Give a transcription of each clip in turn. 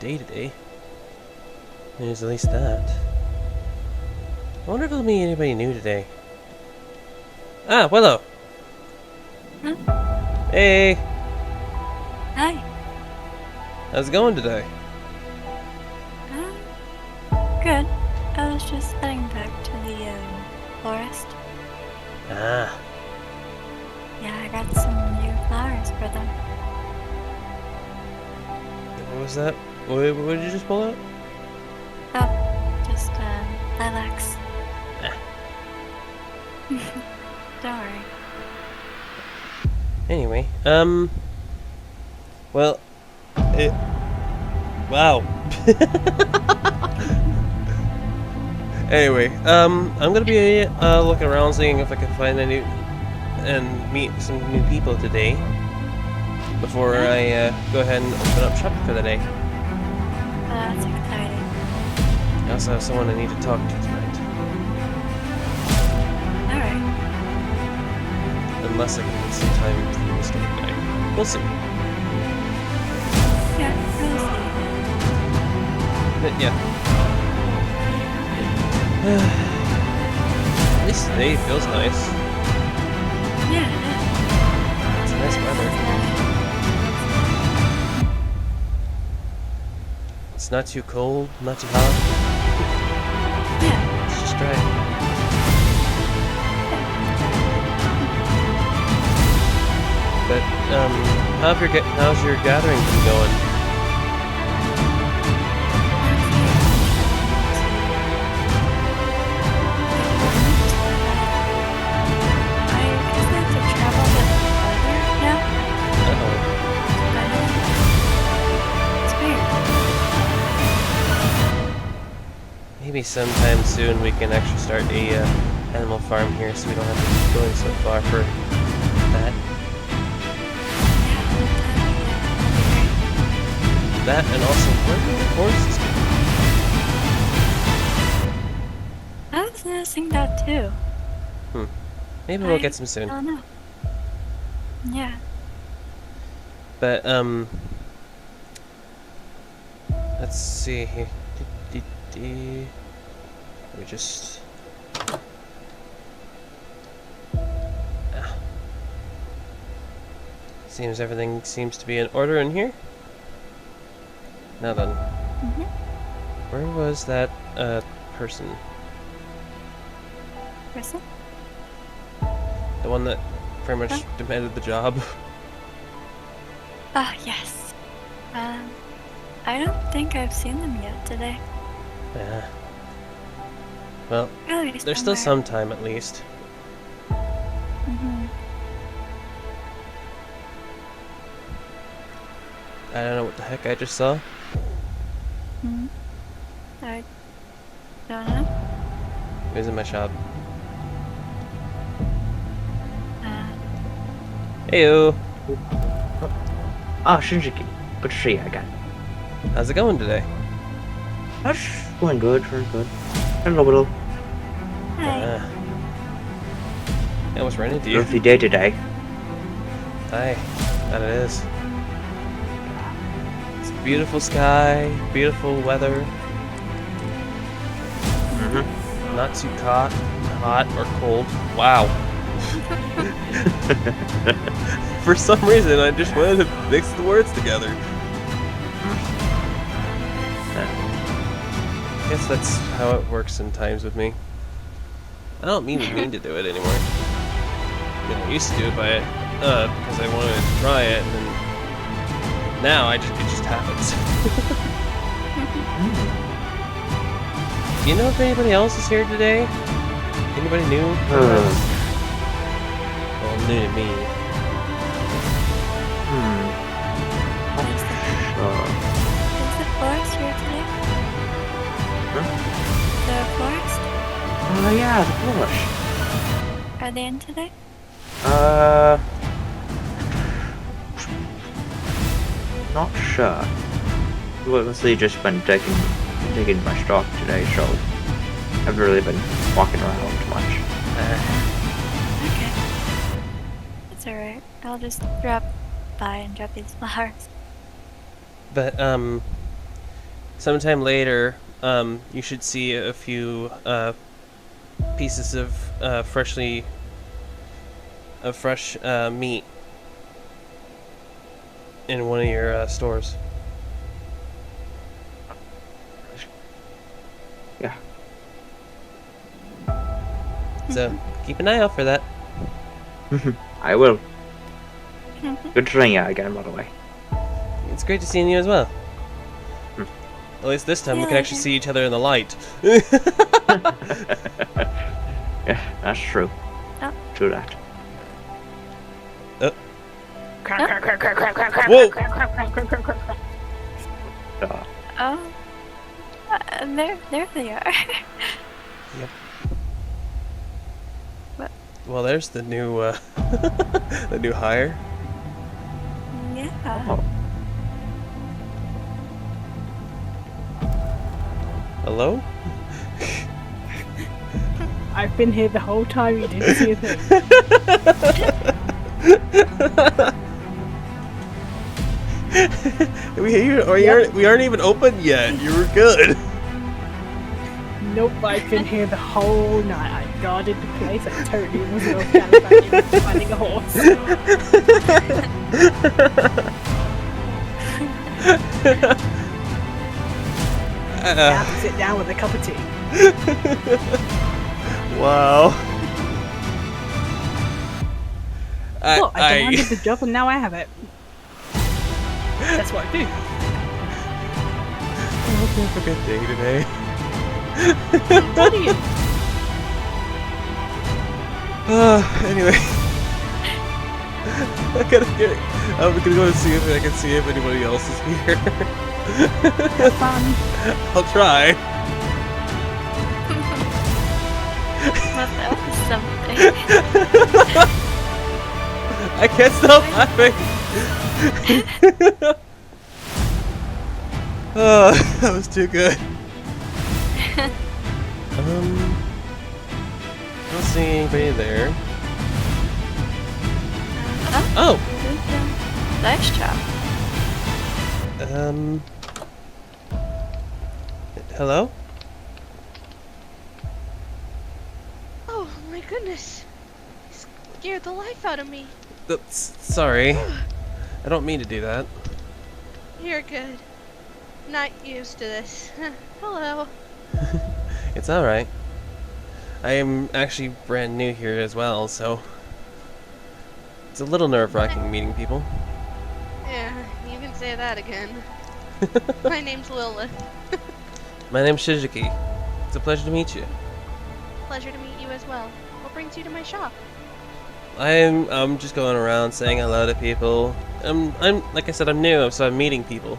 day today. There's at least that. I wonder if there'll be anybody new today. Ah, Willow! Huh? Hey! Hi. How's it going today? Good. I was just heading back to the forest. Ah. Yeah, I got some new flowers for them. What was that? What did you just pull out? Oh, just lilacs. Ah. Don't worry. Anyway, well, wow. Anyway, I'm gonna be looking around, seeing if I can find any and meet some new people today before I go ahead and open up shop for the day. That's exciting. I also have someone I need to talk to tonight, Alright. unless I can get some time for this guy. We'll see. Yeah, we'll But yeah. At least today feels nice. see. Yeah, It's nice weather. It's not too cold, not too hot. Yeah. It's just right. But how's your gathering been going? I guess I have to travel a bit farther now. Uh-oh. It's weird. Maybe sometime soon we can actually start a animal farm here, so we don't have to keep going so far for that. That and also where do the horses go? I was noticing that too. Maybe we'll get some soon. I don't know. Yeah. But let's see here. Let me just. Seems everything seems to be in order in here. Now then, where was that person? Person? The one that pretty much Huh? demanded the job. Ah, yes. I don't think I've seen them yet today. Yeah. Well, Probably there's still somewhere. some time at least. I don't know what the heck I just saw. I don't know. It was in my shop. Heyo! Shinjiki. Good to see you again. How's it going today? That's going good, very good. Hello, Willlow. Hi. I almost ran into you. Lovely day today. Hi, that it is. It's beautiful sky, beautiful weather. Not too hot or cold. Wow. For some reason, I just wanted to mix the words together. I guess that's how it works sometimes with me. I don't mean to do it anymore. I mean, I used to do it because I wanted to try it, and then now it just happens. Do you know if anybody else is here today? Anybody new? Well, new to me. Is the forest here today? The forest? Oh yeah, the Polish. Are they in today? Not sure. Well, mostly just been digging my stock today, so I've really been walking around much. Okay. That's alright. I'll just drop by and drop these flowers. But sometime later, you should see a few pieces of fresh meat in one of your stores. Yeah. So keep an eye out for that. I will. Good to ring you again, by the way. It's great to see you as well. At least this time we can actually see each other in the light. Yeah, that's true. Oh. True that. Whoa! Uh, Oh. There they are. Yep. What? Well, there's the new the new hire. Yeah. oh. Hello? I've been here the whole time, you didn't see a thing. We aren't even open yet. You were good. Nope, I've been here the whole night. I guarded the place. I totally wasn't off gallivanting finding a horse. Now sit down with a cup of tea. Wow. Look, I demanded the job and now I have it. That's what I do. I hope you have a good day today. What are you? Anyway. I gotta get. I'm gonna go and see if I can see if anybody else is here. Have fun. I'll try. Well, that was something. I can't stop laughing. Oh, that was too good. I don't see anybody there. Oh! Nice job. Hello? Oh my goodness. You scared the life out of me. Sorry. I don't mean to do that. You're good. Not used to this. Hello. It's alright. I am actually brand new here as well, so it's a little nerve-wracking meeting people. Yeah, you can say that again. My name's Lillith. My name's Shinjiki. It's a pleasure to meet you. Pleasure to meet you as well. What brings you to my shop? I'm just going around saying hello to people. I'm like I said, I'm new, so I'm meeting people.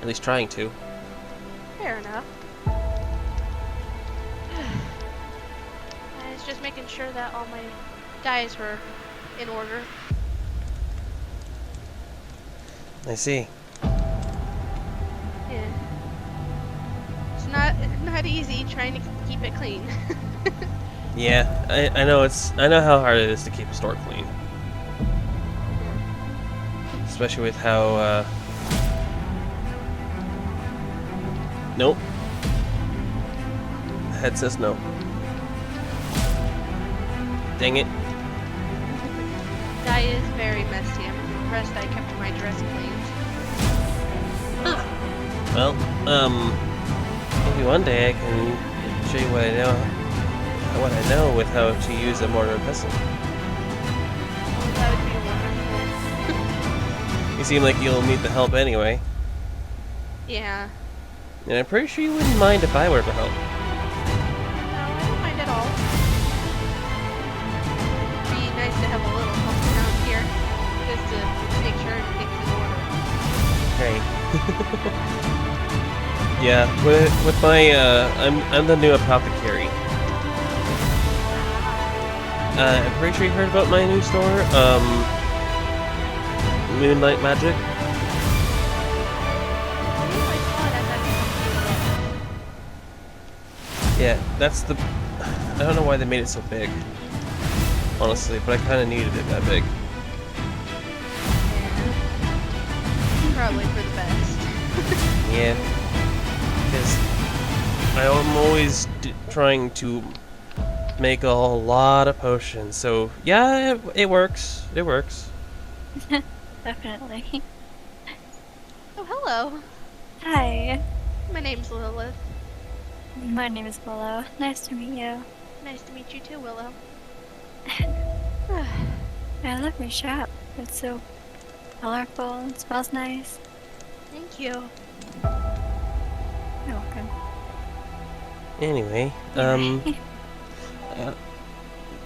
At least trying to. Fair enough. I was just making sure that all my guys were in order. I see. Yeah. It's not easy trying to keep it clean. Yeah, I know I know how hard it is to keep a store clean. Especially with how nope. The head says no. Dang it. Dye is very messy. I'm impressed I kept my dress clean. Well, maybe one day I can show you what I know with how to use a mortar and pestle. That would be wonderful. You seem like you'll need the help anyway. Yeah. And I'm pretty sure you wouldn't mind if I were to help. No, I don't mind at all. It'd be nice to have a little help around here, just to make sure everything's in order. Hey. Yeah, with my I'm the new apothecary. I'm pretty sure you heard about my new store, Moonlight Magic. Yeah, that's the. I don't know why they made it so big, honestly, but I kind of needed it that big. Yeah. Probably for the best. Yeah. because I'm always trying to make a lot of potions. So yeah, it works. It works. Definitely. Oh, hello. Hi, My name's Lillith. my name is Willlow. Nice to meet you. Nice to meet you too, Willow. I love your shop. It's so colorful. It smells nice. Thank you. You're welcome. Anyway, Anyway.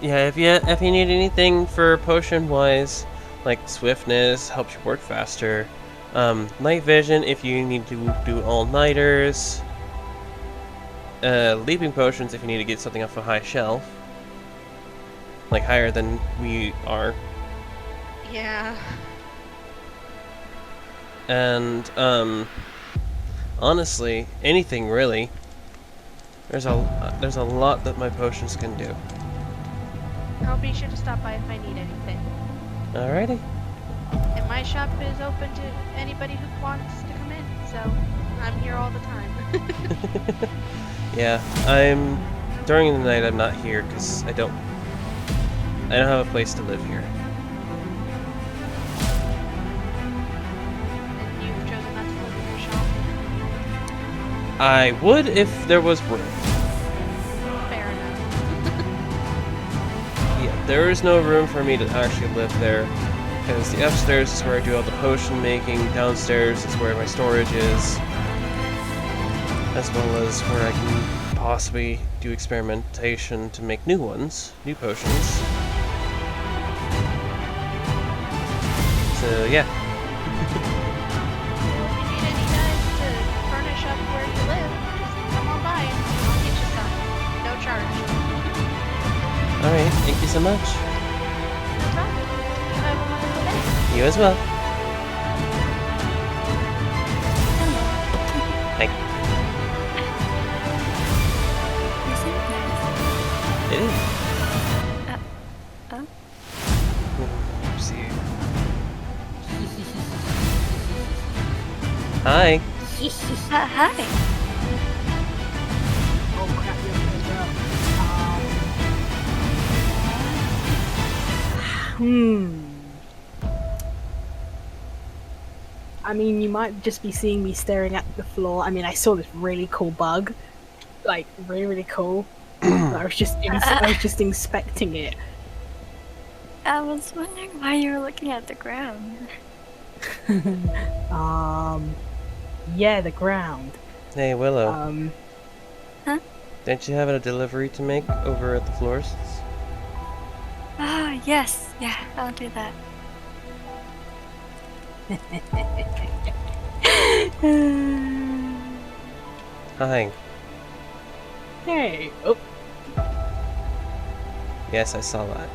yeah, if you need anything for potion wise, like swiftness helps you work faster. Night vision if you need to do all nighters. Leaping potions if you need to get something off a high shelf, like higher than we are. Yeah. And honestly, anything really. There's a lot that my potions can do. I'll be sure to stop by if I need anything. Alrighty. And my shop is open to anybody who wants to come in, so I'm here all the time. Yeah, during the night I'm not here because I don't have a place to live here. And you've chosen not to live in your shop. I would if there was room. Fair enough. Yeah, there is no room for me to actually live there because the upstairs is where I do all the potion making, downstairs is where my storage is, as well as where I can possibly do experimentation to make new ones, new potions. So yeah. Well, if you need any guys to furnish up where you live, just come on by and I'll get you some. No charge. Alright, thank you so much. No problem. You have a wonderful day. You as well. Hi. You seem nice. It is. Oh? See. Hi. Hi. Oh crap, you're here as well. I mean, you might just be seeing me staring at the floor. I mean, I saw this really cool bug, like really, really cool. I was just inspecting it. I was wondering why you were looking at the ground. Yeah, the ground. Hey, Willow. Huh? Don't you have a delivery to make over at the florists? Ah, yes. Yeah, I'll do that. Hi. Hey. Oh, Yes, I saw that.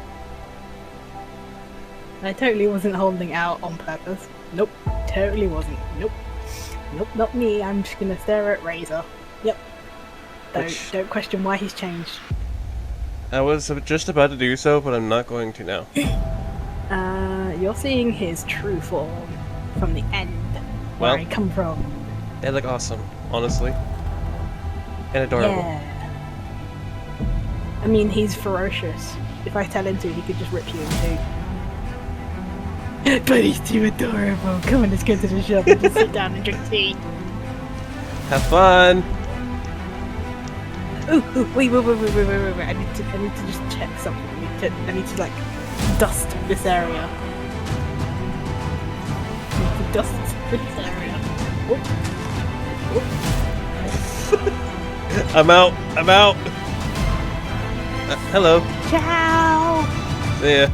I totally wasn't holding out on purpose. Nope, totally wasn't. Nope. Nope, not me. I'm just gonna stare at Razor. Yep. Don't question why he's changed. I was just about to do so, but I'm not going to now. You're seeing his true form from the end, where Well. I come from. They look awesome, honestly. And adorable. Yeah. I mean, he's ferocious. If I tell him to, he could just rip you in two. But he's too adorable. Come on, let's go to the shop and just sit down and drink tea. Have fun! Ooh, wait. I need to just check something. I need to like dust this area. I need to dust this area. Oh. I'm out! I'm out! Hello. Ciao. See ya.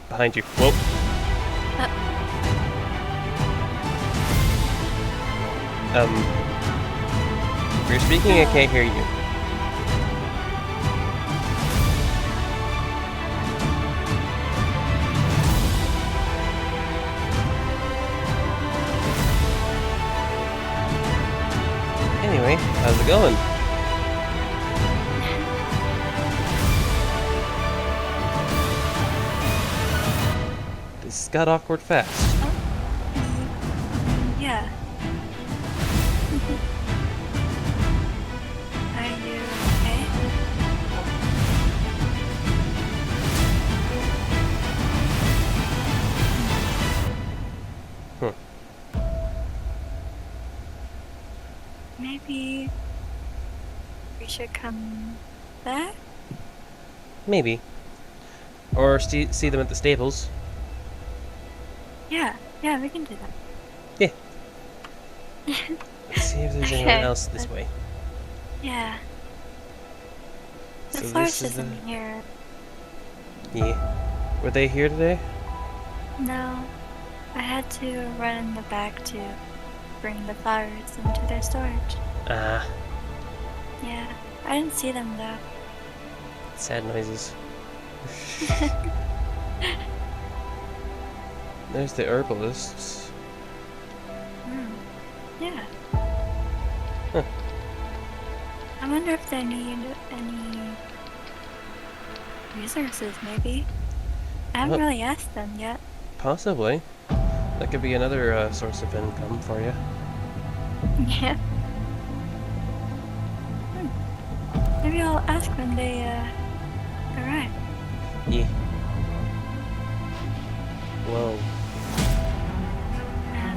Behind you. Whoa. If you're speaking, I can't hear you. Anyway, how's it going? This got awkward fast. Yeah. maybe we should come back? Maybe. Or see them at the stables. Yeah, we can do that. Let's see if there's anyone Okay, else this but- way. Yeah. The So force this is isn't here. Yeah. Were they here today? No. I had to run in the back to bring the flowers into their storage. Ah, Yeah. I didn't see them though. sad noises. There's the herbalists. Yeah. Huh. I wonder if they need any resources, maybe. I haven't Well- really asked them yet. Possibly. That could be another source of income for you. Yeah. Maybe I'll ask when they arrive. Yeah. Whoa.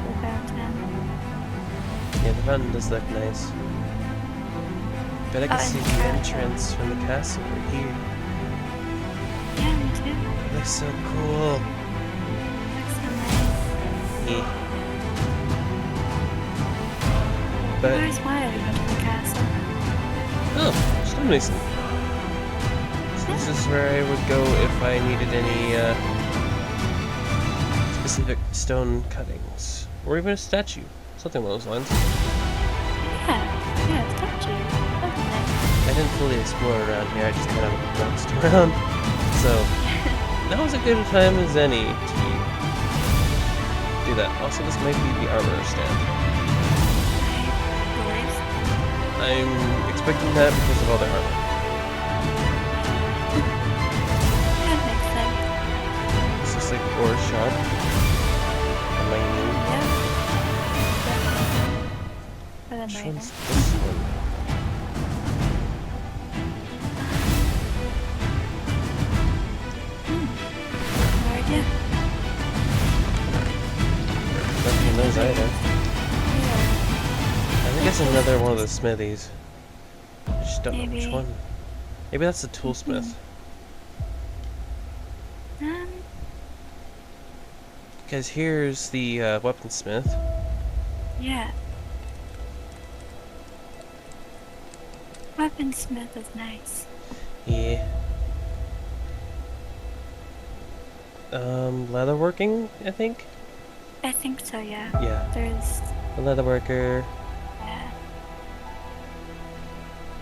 The fountain. Yeah, the fountain does look nice. But I can Oh, see and the the castle. entrance from the castle right here. Yeah, me too. It looks so cool. Looks so nice. Yeah. I But always wanted to go to the castle. oh, stonemason. So this is where I would go if I needed any specific stone cuttings, or even a statue, something along those lines. Yeah, it's statue. That's nice. I didn't fully explore around here. I just kind of bounced around. So that was a good time as any to do that. Also, this might be the armor stand. I believe so. I'm expecting that because of all the armor. That makes sense. It's just like ore shop. Mining. Yeah. Definitely. For the Which miner. one's this one? No idea. Nothing in those either. Yeah. I think it's another one of the smithies. I just don't know which Maybe. one. Maybe that's the toolsmith. Because here's the weaponsmith. Yeah. Weaponsmith is nice. Yeah. Leatherworking, I think? I think so, yeah. Yeah. There's, A leatherworker. yeah.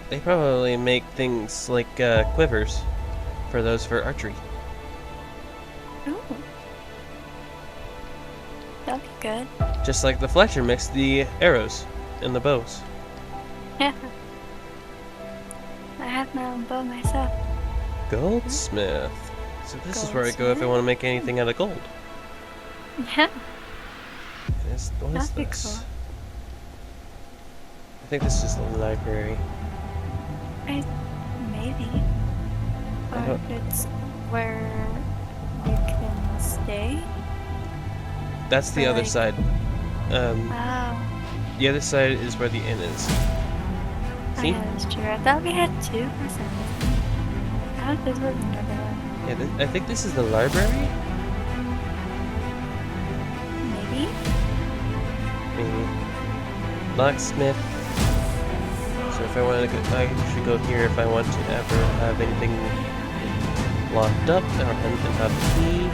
They probably make things like quivers for those for archery. Ooh. That'll be good. Just like the Fletcher makes the arrows and the bows. Yeah. I have my own bow myself. Goldsmith. So this is where I go if I want to make anything out of gold. Yeah. What is That'd be this? cool. I think this is the library. Maybe. I Or don't- if it's where you can stay. That's the Or other like- side. Oh. The other side is where the inn is. See? Yeah, that's true. I thought we had two for some reason. I thought this was another one. Yeah, I think this is the library. Maybe? Maybe. Locksmith. So if I want to go, I should go here if I want to ever have anything locked up and have a key.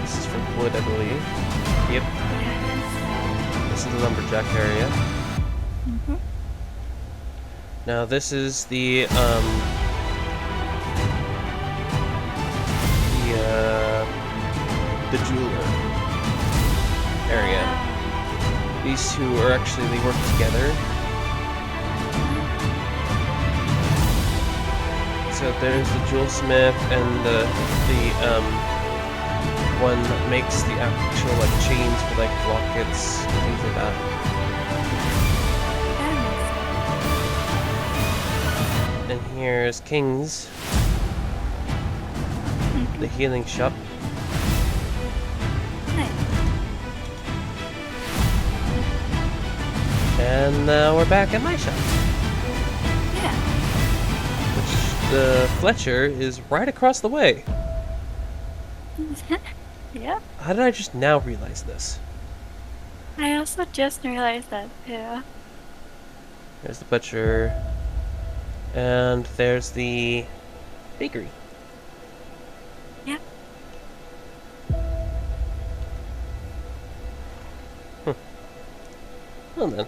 This is for wood, I believe. Yep. Yeah, This is the lumberjack area. mm-hmm. Now this is the jeweler area. These two are actually, they work together. So there's the jewelsmith and the one that makes the actual like chains for like lockets and things like that. That makes sense. And here's King's, the healing shop. Nice. And now we're back at my shop. Yeah. Which the Fletcher is right across the way. Yeah. How did I just now realize this? I also just realized that too. There's the butcher. And there's the bakery. Yep. Well then.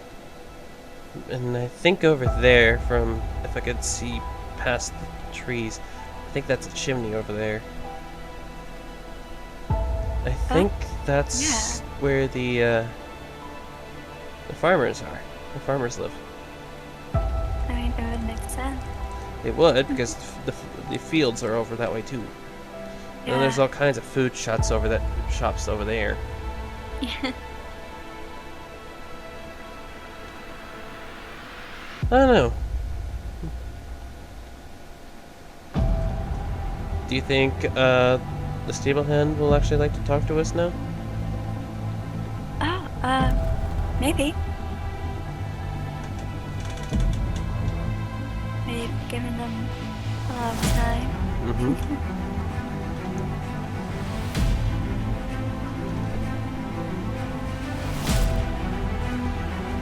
And I think over there, from if I could see past the trees, I think that's a chimney over there. I think that's where the farmers are. The farmers live. I mean, it would make sense. It would, because the fields are over that way too. Yeah. And there's all kinds of food shops over there. Yeah. I don't know. Do you think the stable hand will actually like to talk to us now? Oh, maybe. We've given them a lot of time. Mm-hmm.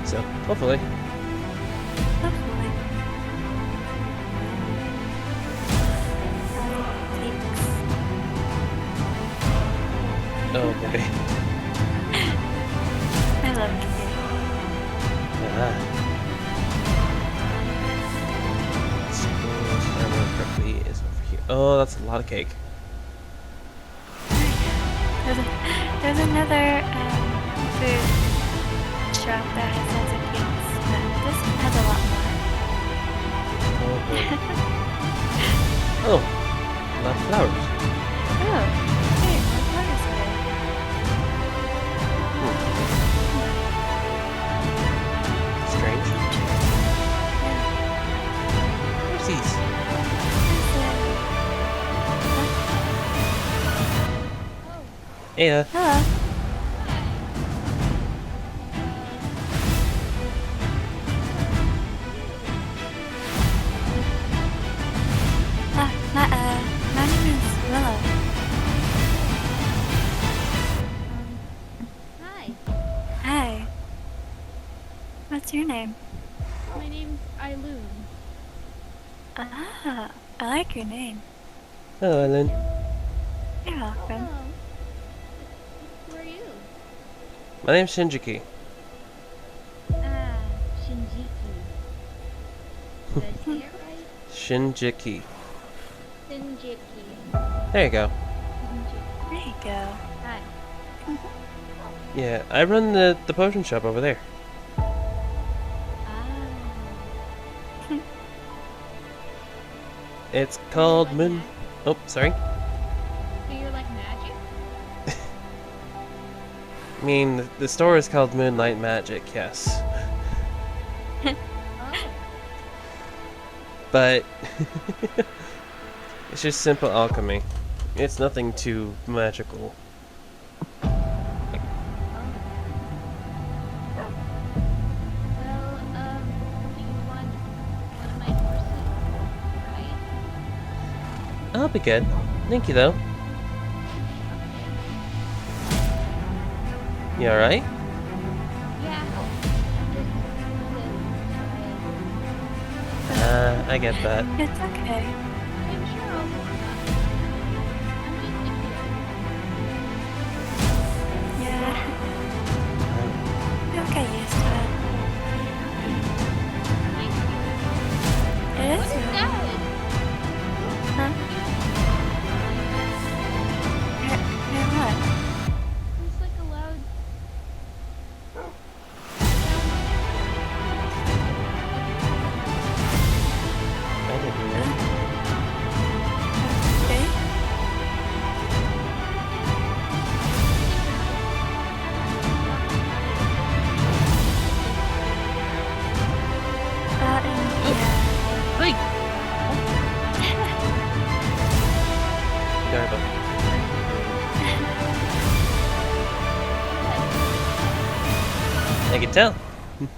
So, hopefully. Hopefully. Oh, boy. I love cake. Yeah. If I remember correctly, is over here. Oh, that's a lot of cake. There's another food shop that has lots of cakes, but this one has a lot Oh, boy. Oh, a lot of flowers. more. Oh, hey, more flowers there. Strange. Where's these? Hey, Hello. My name is Willlow. Hi, Hi. What's your name? my name's Eileen. Ah, I like your name. hello, Ellen. You're welcome. Hello. Who are you? My name's Shinjiki. Ah, Shinjiki. Did I say it right? Shinjiki. Shinjiki. There you go. Shinjiki. There you go. Hi. Yeah, I run the potion shop over there. Ah. It's called like Moon. that? Oh, sorry. So you're like magic? I mean, the store is called Moonlight Magic, yes. Oh. But it's just simple alchemy. It's nothing too magical. Well, do you want one of my horses? Right? I'll be good. Thank you, though. You alright? Yeah. Just I get that. It's okay. I'm sure I'll warm up. I'm just Yeah. You'll get used to it. It What is is really. that? Huh? Hear what? It's like a loud. I didn't know. Okay. Yeah. Hey! Sorry about that. I can tell. That's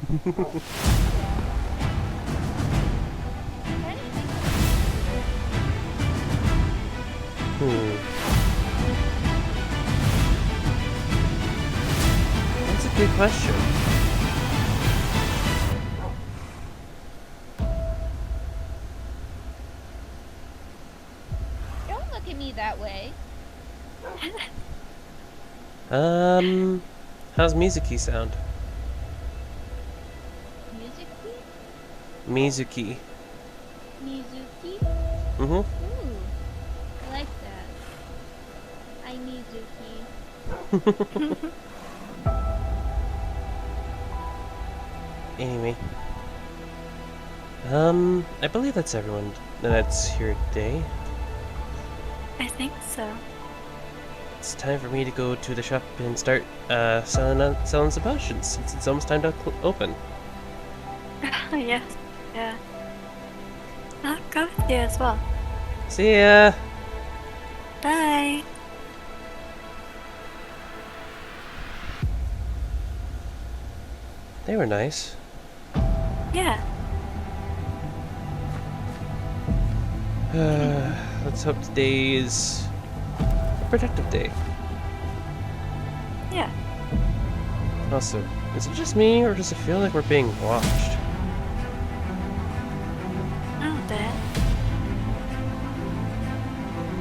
a good question. Don't look at me that way. How's Mizuki sound? Music-y? Mizuki. Mizuki? Mm-hmm. Ooh, I like that. Hi, Mizuki. Anyway. I believe that's everyone that's here today. I think so. It's time for me to go to the shop and start selling some potions since it's almost time to open. Yes. Yeah. I'll go with you as well. See ya! Bye. They were nice. Yeah. Let's hope today is a productive day. Yeah. Also, is it just me or does it feel like we're being watched? Oh, that.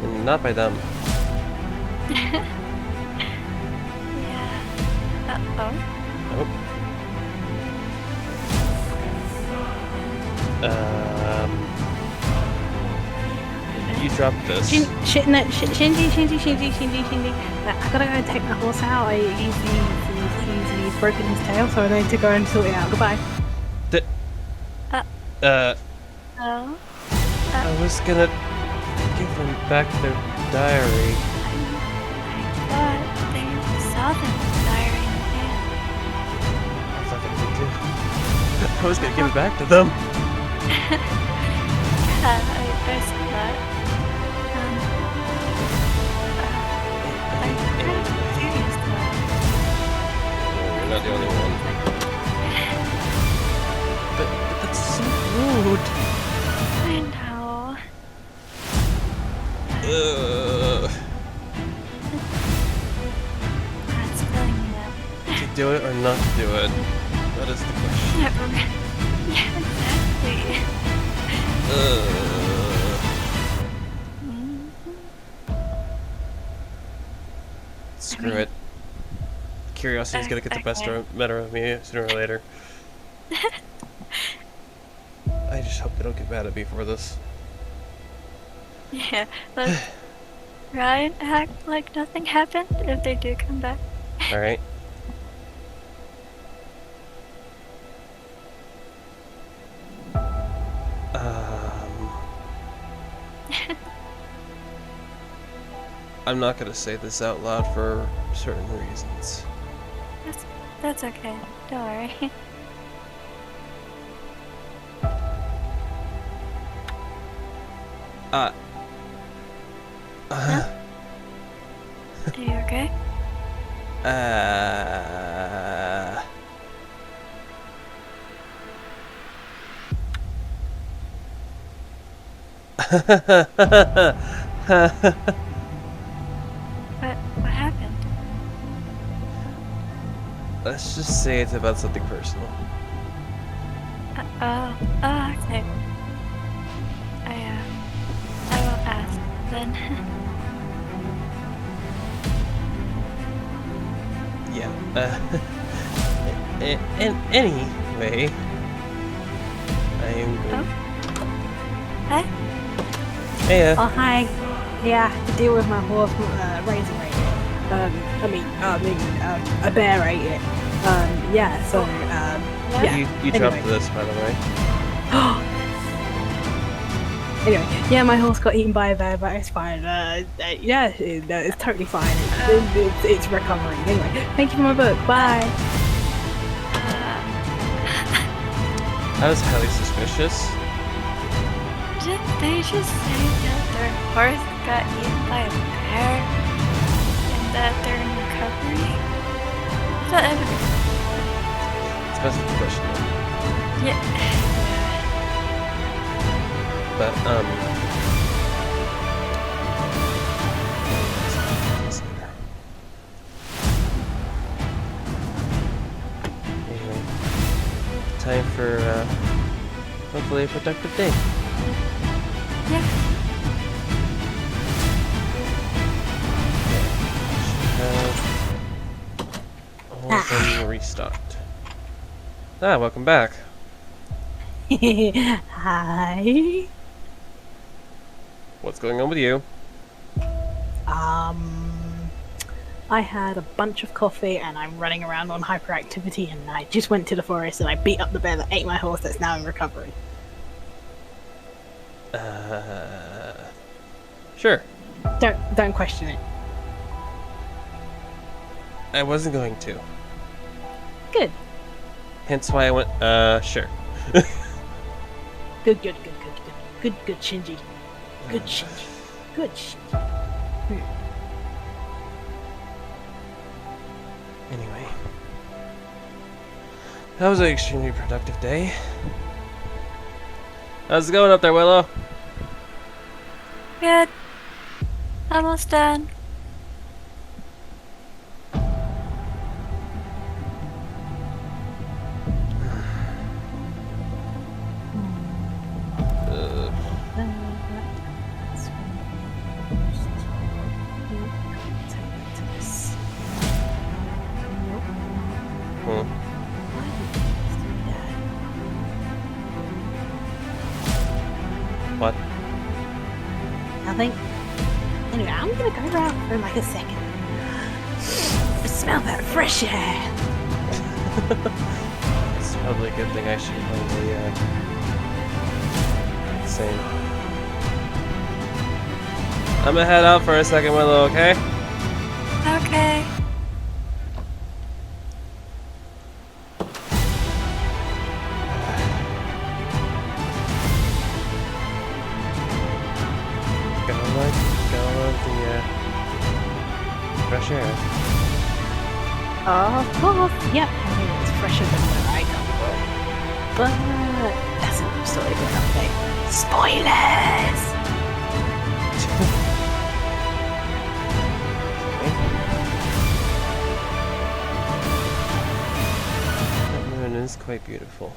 And not by them. Yeah. Uh-oh. Nope. You dropped this. Shinji. I gotta go and take my horse out. He's broken his tail, so I need to go and sort it out. Goodbye. Oh. I was gonna give them back their diary. I thought they saw them in the diary in the van. I thought they did too. I was gonna give it back to them. Yeah, I saw that. I'm kind of curious though. You're not the only one. But that's so rude. I know. That's filling me up. To do it or not to do it? That is the question. Yeah, exactly. Mhm. Screw it. Curiosity's gonna get the best Okay. matter of me sooner or later. I just hope they don't get mad at me for this. Yeah, let's try and act like nothing happened if they do come back. Alright. I'm not gonna say this out loud for certain reasons. That's okay. Don't worry. Are you okay? What happened? Let's just say it's about something personal. Oh, okay. I will ask then. Yeah. Anyway, I'm Oh. going. Hi. Hey, Oh hi. Yeah, I have to deal with my horse. Razor ate it. A bear ate it. Yeah. So yeah. you anyway. dropped this, by the way. Anyway, yeah, my horse got eaten by a bear, but it's fine. It's totally fine. It's recovering. Anyway, thank you for my book. Bye. That was highly suspicious. Didn't they just say that their horse got eaten by a bear and that they're in recovery? I thought everything. That's the question. Yeah. But, anyway, time for, hopefully a productive day. Yeah. All of them restocked. Ah, welcome back. Hi. What's going on with you? I had a bunch of coffee and I'm running around on hyperactivity, and I just went to the forest and I beat up the bear that ate my horse that's now in recovery. Sure. Don't question it. I wasn't going to. Good. Hence why I went, sure. Good, Shinji. Good Shinji. Good Shinji. Anyway. That was an extremely productive day. How's it going up there, Willow? Good. Almost done. What? Nothing. Anyway, I'm gonna go around for like a second. Smell that fresh air. It's probably a good thing I should probably, same. I'm gonna head out for a second, Willow, okay? Okay. Gotta love the, fresh air. Of course. Yep. I mean, it's fresher than where I come from. But that's another story for another day. Spoilers! That moon is quite beautiful.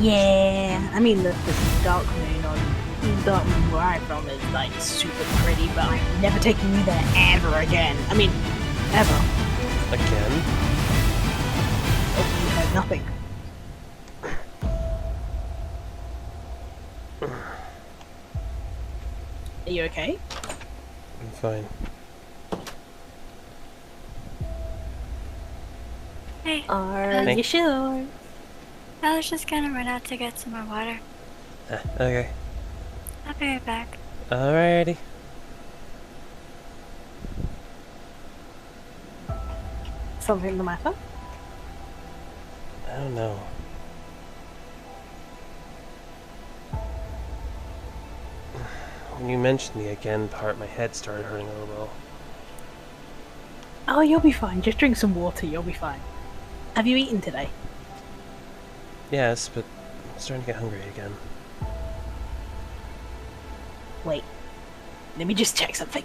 Yeah. I mean, the dark moon where I'm from is like super pretty, but I'm never taking you there ever again. I mean, ever. Again? Oh, you heard nothing. Are you okay? I'm fine. Hey, Are Thank- you sure? I was just gonna run out to get some more water. Okay. I'll be right back. Alrighty. Something the matter? I don't know. When you mentioned the again part, my head started hurting a little. Oh, you'll be fine. Just drink some water. You'll be fine. Have you eaten today? Yes, but I'm starting to get hungry again. Wait. Let me just check something.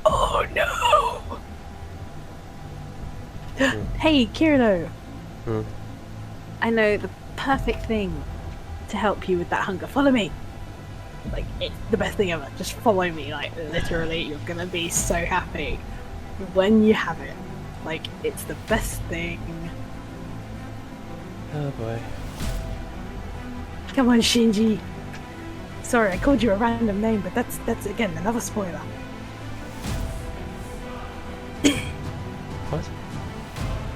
Oh no! Hey, Kirito! Hmm. I know the perfect thing to help you with that hunger. Follow me! Like, it's the best thing ever. Just follow me. Like, literally, you're gonna be so happy when you have it. Like, it's the best thing. Oh boy. Come on, Shinji. Sorry, I called you a random name, but that's again another spoiler. What?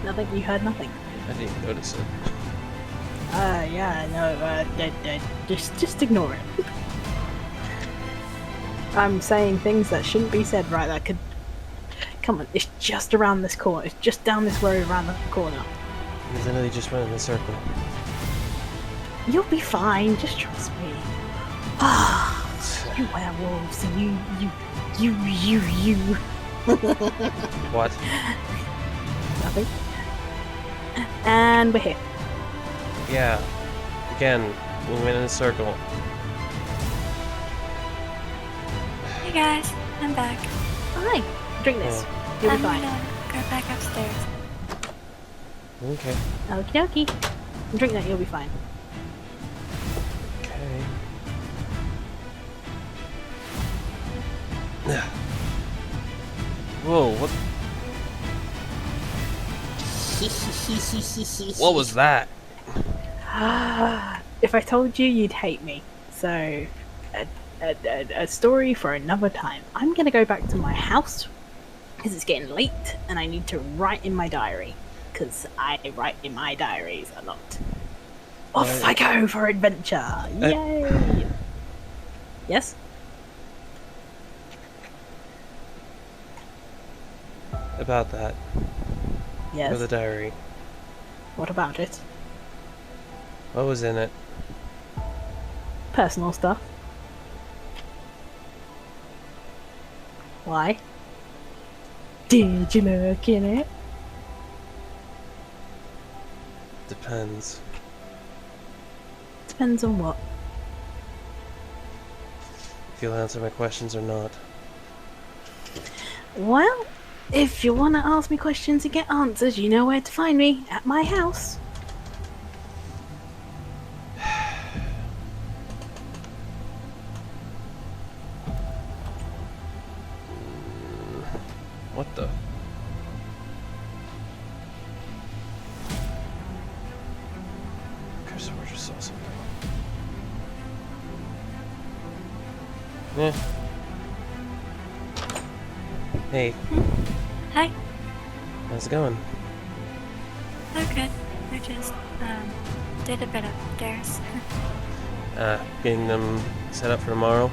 Nothing. You heard nothing. I didn't even notice it. Yeah, I know. Just ignore it. I'm saying things that shouldn't be said, right? That could. Come on, it's just around this corner. It's just down this road around the corner. You literally just went in a circle. You'll be fine. Just trust me. Ah, you werewolves, and you You. What? Nothing. And we're here. Yeah. Again, we went in a circle. Hey guys, I'm back. Hi. Drink this. You'll be I'm fine. gonna go back upstairs. Okay. Okie dokie. Drink that, you'll be fine. Okay. Whoa, what? What was that? If I told you, you'd hate me. So, a story for another time. I'm gonna go back to my house because it's getting late and I need to write in my diary. Because I write in my diaries a lot. Off I go for adventure! Yay! Yes? About that. Yes. With the diary. What about it? What was in it? Personal stuff. Why? Did you look in it? Depends. Depends on what. If you'll answer my questions or not. Well, if you want to ask me questions and get answers, you know where to find me. At my house. What the? Chris, I just saw something. Yeah. Hey, Hi. how's it going? Oh, good. I just, did a bit upstairs. Getting them set up for tomorrow?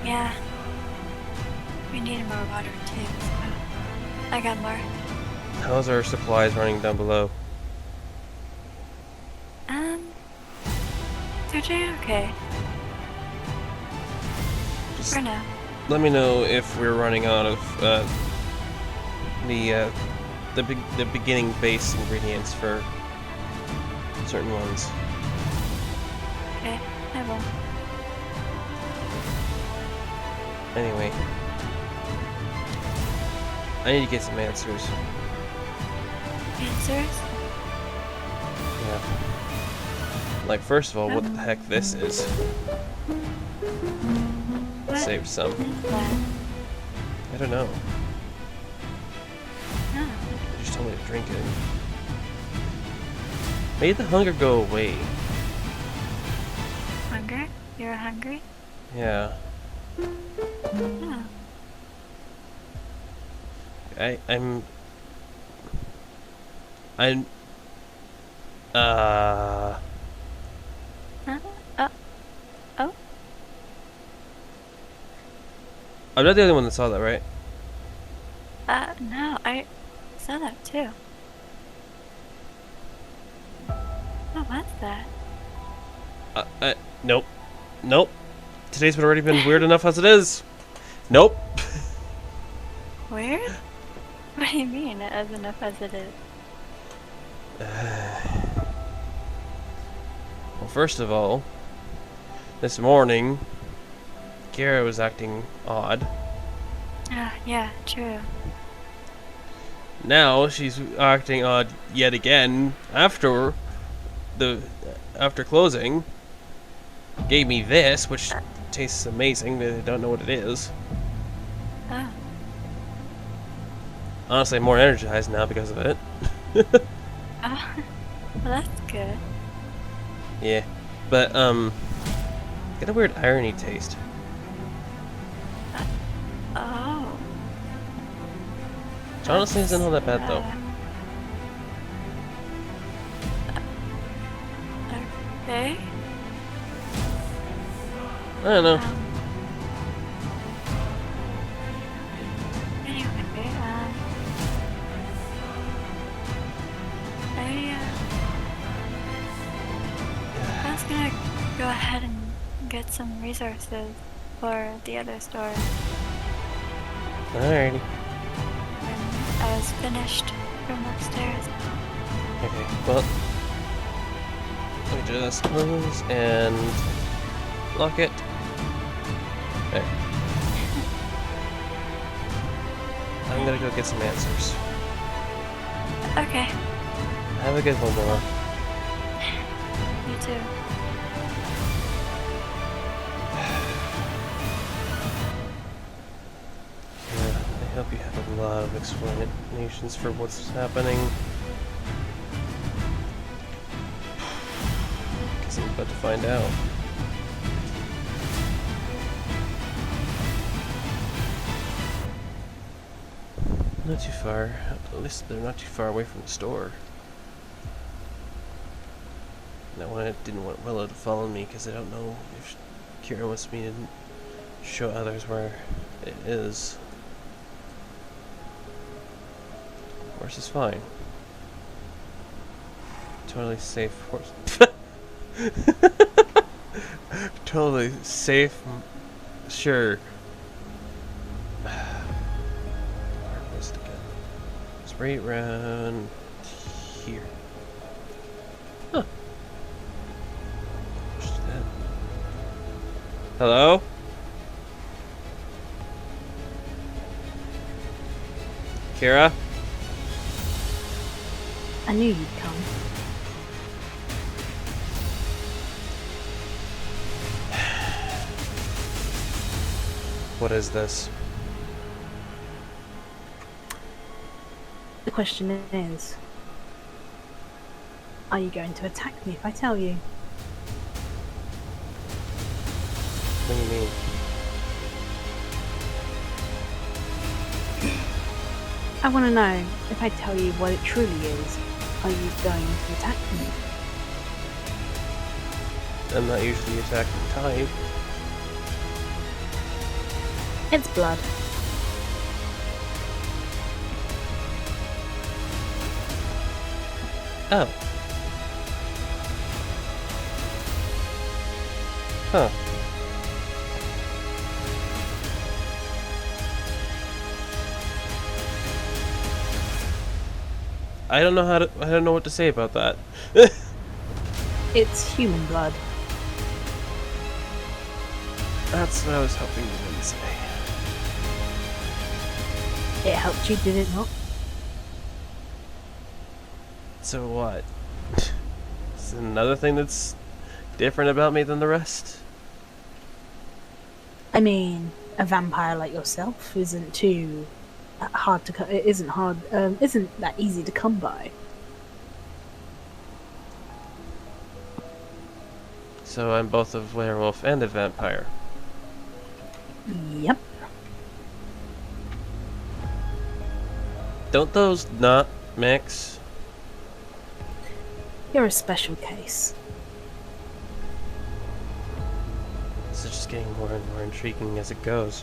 Yeah. We needed more water, too, so I got more. How's our supplies running down below? They're doing okay. Just For now. let me know if we're running out of the beginning base ingredients for certain ones. Okay, I will. Anyway, I need to get some answers. Answers? Yeah. Like, first of all, what the heck this is? What? Save some. What? I don't know. No. You just told me to drink it. Made the hunger go away. Hunger? You're hungry? Yeah. Oh. I'm Huh? Oh. I'm not the only one that saw that, right? No, I saw that too. Oh, what's that? Nope. Nope. Today's already been weird enough as it is. Nope. Weird? What do you mean, as enough as it is? Well, first of all, this morning, Kara was acting odd. Ah, yeah, true. Now she's acting odd yet again after closing. Gave me this, which tastes amazing, but I don't know what it is. Oh. Honestly, I'm more energized now because of it. Oh. Well, that's good. Yeah. But, got a weird irony taste. Oh. Which honestly isn't all that bad, though. Okay. I don't know. Anyway, I was gonna go ahead and get some resources for the other store. Alrighty. When I was finished from upstairs. Okay, well, let me just close and lock it. There. I'm gonna go get some answers. Okay, Have a good one, Willow. you too. Yeah, I hope you have a lot of explanations for what's happening. Guess I'm about to find out. Not too far. At least they're not too far away from the store. And I didn't want Willow to follow me because I don't know if Kira wants me to show others where it is. Horse is fine. Totally safe horse. Totally safe. Sure. It's right around here. Huh. What's that? Hello? Kira? I knew you'd come. What is this? The question is, are you going to attack me if I tell you? What do you mean? I want to know, if I tell you what it truly is, are you going to attack me? I'm not usually attacking type. It's blood. Oh. Huh. I don't know what to say about that. It's human blood. That's what I was hoping you wouldn't say. It helped you, did it not? So what? Is another thing that's different about me than the rest? I mean, a vampire like yourself isn't too hard to it isn't hard isn't that easy to come by. So I'm both a werewolf and a vampire. Yep. Don't those not mix? You're a special case. This is just getting more and more intriguing as it goes.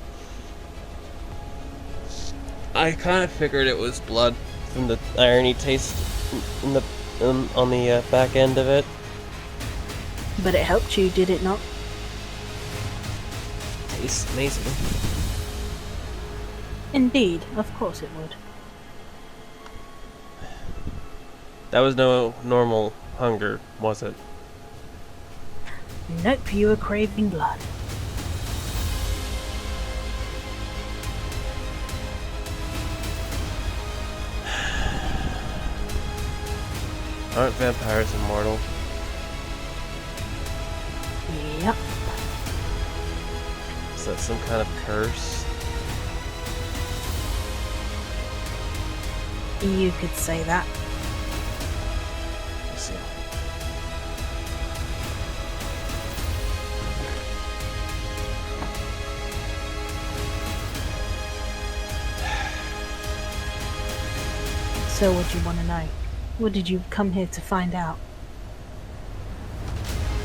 I kind of figured it was blood from the irony taste in the on the back end of it. But it helped you, did it not? Tastes amazing. Indeed, of course it would. That was no normal hunger, was it? Nope, you were craving blood. Aren't vampires immortal? Yep. Is that some kind of curse? You could say that. Let's see. So what do you want to know? What did you come here to find out?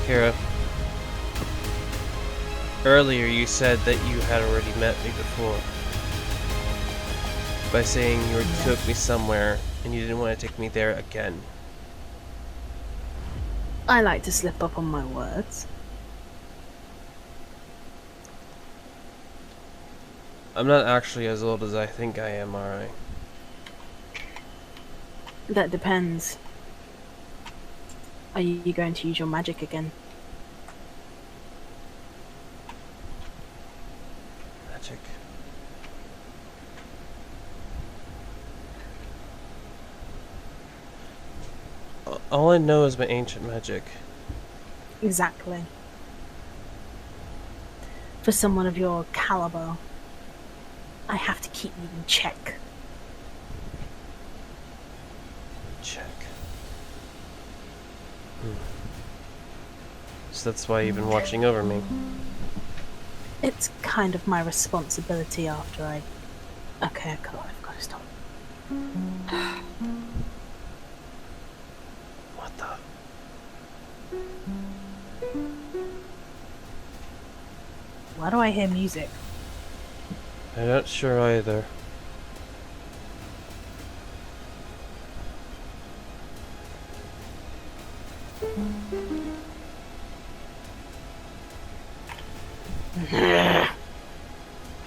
Kira, earlier you said that you had already met me before. By saying you took me somewhere and you didn't want to take me there again. I like to slip up on my words. I'm not actually as old as I think I am, are I? That depends. Are you going to use your magic again? Magic. All I know is my ancient magic. Exactly. For someone of your caliber, I have to keep you in check. Check. So that's why you've been watching over me. It's kind of my responsibility after I... Okay, I've got to stop. What the? Why do I hear music? I'm not sure either.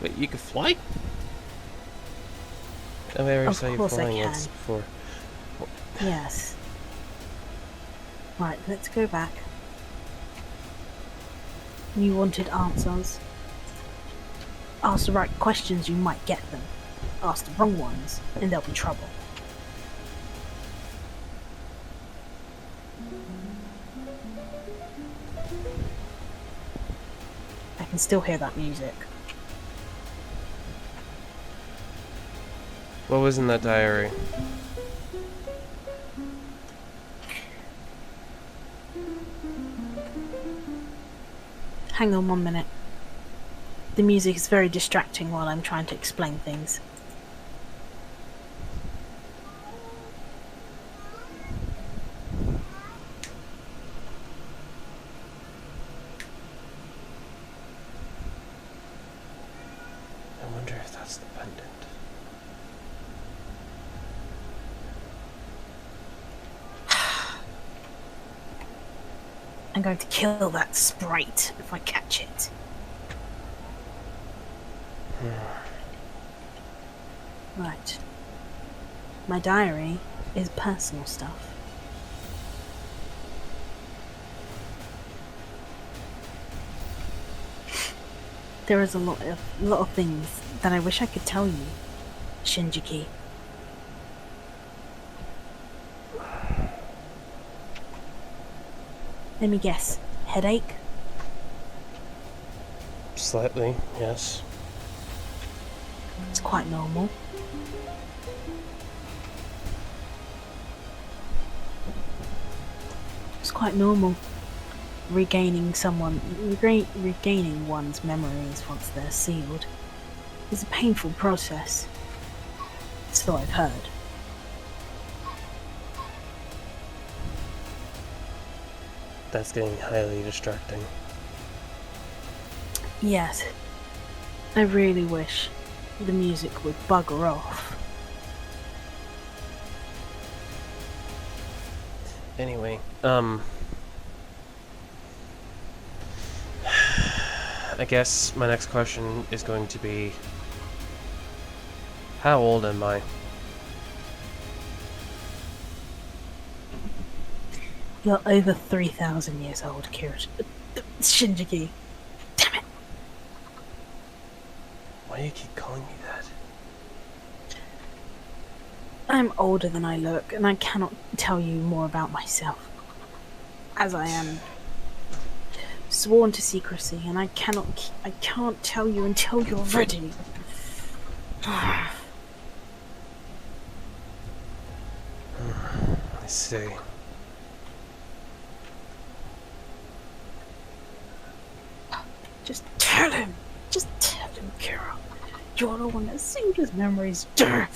Wait, you can fly? I've never Of saw you course I flying can. once before. Yes. Right, let's go back. You wanted answers. Ask the right questions, you might get them. Ask the wrong ones, and there'll be trouble. I can still hear that music. What was in that diary? Hang on 1 minute. The music is very distracting while I'm trying to explain things. I wonder if that's the pendant. I'm going to kill that sprite if I catch it. Right. My diary is personal stuff. There is a lot of things that I wish I could tell you, Shinjiki. Let me guess. Headache? Slightly, yes. It's quite normal. It's quite normal. Regaining one's memories once they're sealed is a painful process. So I've heard. That's getting highly distracting. Yes. I really wish the music would bugger off. Anyway, I guess my next question is going to be, how old am I? You're over 3,000 years old, Shinjiki. Damn it. Why do you keep calling me that? I'm older than I look, and I cannot tell you more about myself. As I am sworn to secrecy, and I can't tell you until you're ready. I see. Just tell him, Kira. You're the one that sealed his memories. How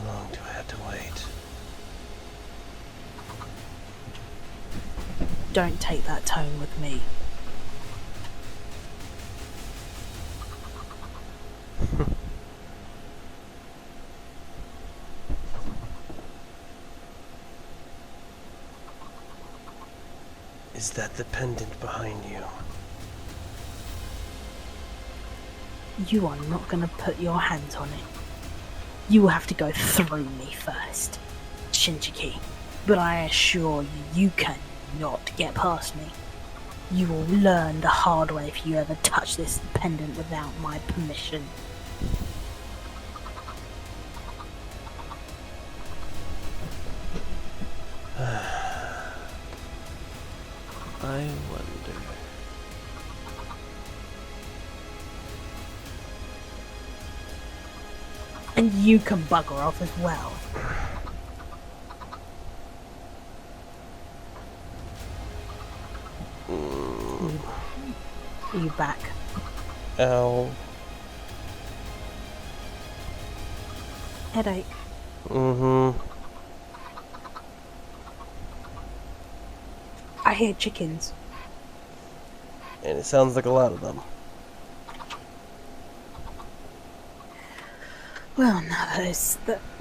long do I have to wait? Don't take that tone with me. Is that the pendant behind you? You are not going to put your hands on it. You will have to go through me first, Shinjiki. But I assure you, you cannot get past me. You will learn the hard way if you ever touch this pendant without my permission. I wonder. And you can bugger off as well. Are you back? Ow. Headache. Mm-hmm. I hear chickens. And it sounds like a lot of them. Well, now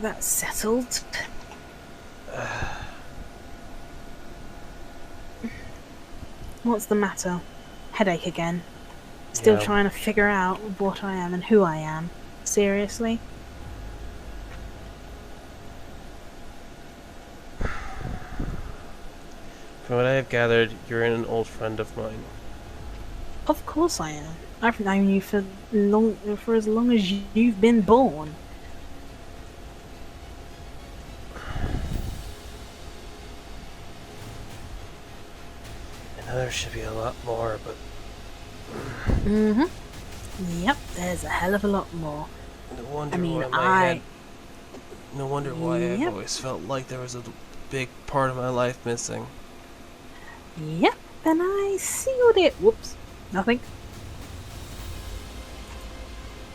that's settled. What's the matter? Headache again? Still Yeah. trying to figure out what I am and who I am? Seriously? From what I have gathered, you're an old friend of mine. Of course I am. I've known you for as long as you've been born. I know there should be a lot more, but Mm-hmm. Yep, there's a hell of a lot more. no wonder I mean, why my head. No wonder why I've Yep. always felt like there was a big part of my life missing. Yep, and I sealed it. Whoops. Nothing.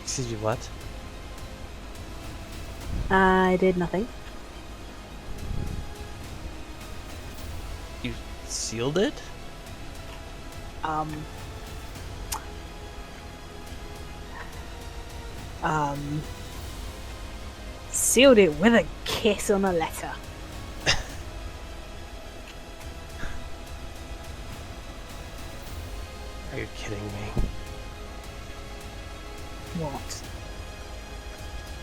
Excuse me, what? I did nothing. You sealed it? Um, sealed it with a kiss on a letter. Are you kidding me? What?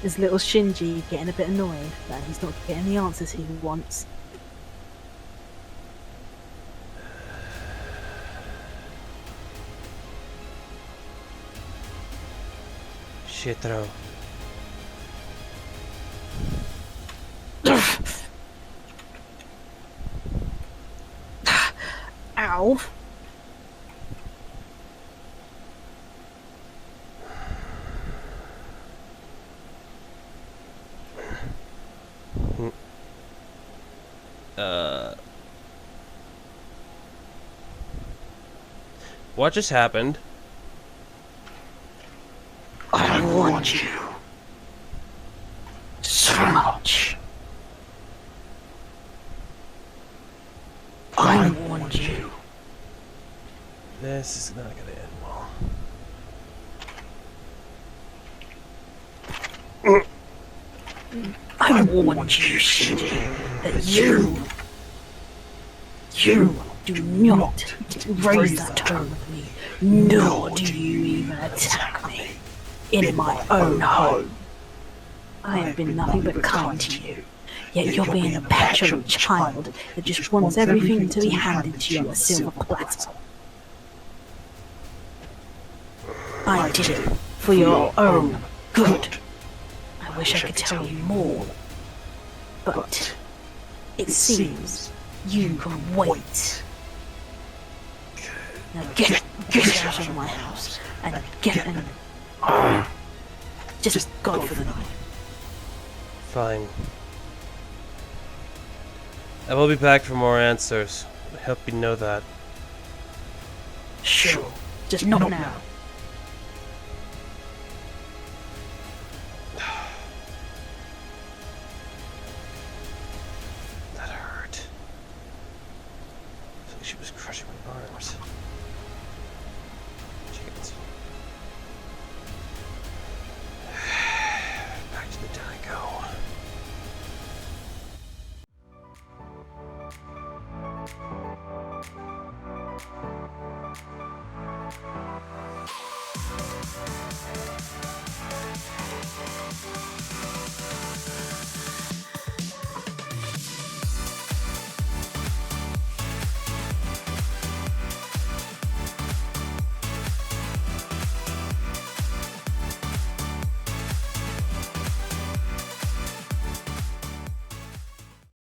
Is little Shinji getting a bit annoyed that he's not getting the answers he wants? Shitro. Ow. What just happened? I want you so much. I want you. This is not gonna end well. I want you, Shinji, that you do not raise that tone with me, nor do you even attack me in my own home. I have been nothing but kind to you, yet you're being a petulant child that just wants everything to be handed to you on a silver platter. I did it for your own good. I wish I could tell you more, but it seems you can wait. Now get out of my house and just go for the night. Fine. I will be back for more answers. I hope you know that. Sure, just not now. That hurt. I feel like she was crushing my arms. Chickens. Back to the den I go.